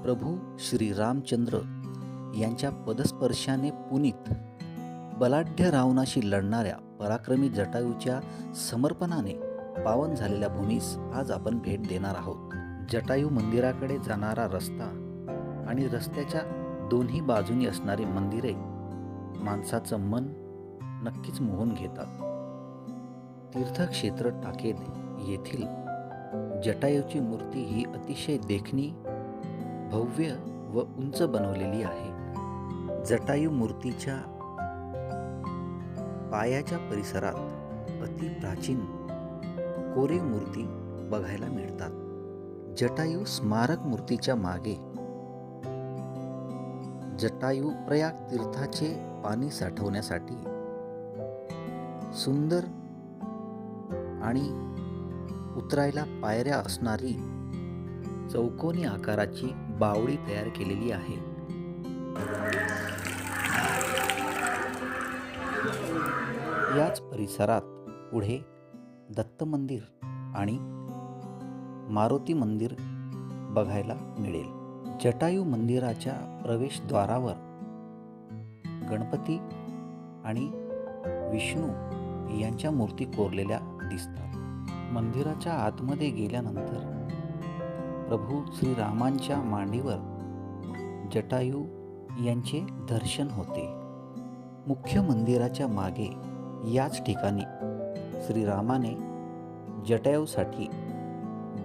प्रभू श्री रामचंद्र यांच्या पदस्पर्शाने पुनीत बलाढ्य रावणाशी लढणाऱ्या पराक्रमी जटायूच्या समर्पणाने पावन झालेल्या भूमीस आज आपण भेट देणार आहोत. जटायू मंदिराकडे जाणारा रस्ता आणि रस्त्याच्या दोन्ही बाजूनी असणारी मंदिरे माणसाचं मन नक्कीच मोहून घेतात. तीर्थक्षेत्र टाकेद येथील जटायूची मूर्ती ही अतिशय देखणी, भव्य व उंच बनवलेली आहे. जटायू मूर्तीच्या पायाच्या परिसरात अति प्राचीन कोरीव मूर्ती बघायला मिळतात. जटायू स्मारक मूर्तीच्या मागे जटायू प्रयाग तीर्थाचे पाणी साठवण्यासाठी सुंदर आणि उतरायला पायऱ्या असणारी चौकोनी आकाराची बावडी तयार केलेली आहे. याच परिसरात पुढे दत्त मंदिर आणि मारुती मंदिर बघायला मिळेल. जटायू मंदिराच्या प्रवेशद्वारावर गणपती आणि विष्णू यांच्या मूर्ती कोरलेल्या दिसतात. मंदिराच्या आतमध्ये गेल्यानंतर प्रभू श्रीरामांच्या मांडीवर जटायू यांचे दर्शन होते. मुख्य मंदिराच्या मागे याच ठिकाणी श्रीरामाने जटायूसाठी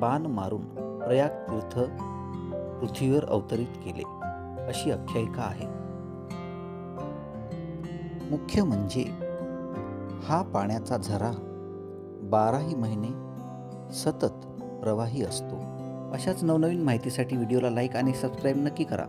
बाण मारून प्रयाग तीर्थ पृथ्वीवर अवतरित केले अशी आख्यायिका आहे. मुख्य म्हणजे हा पाण्याचा झरा 12ही महिने सतत प्रवाही असतो. अशाच नवनवीन माहितीसाठी व्हिडिओला लाईक आणि सबस्क्राईब नक्की करा.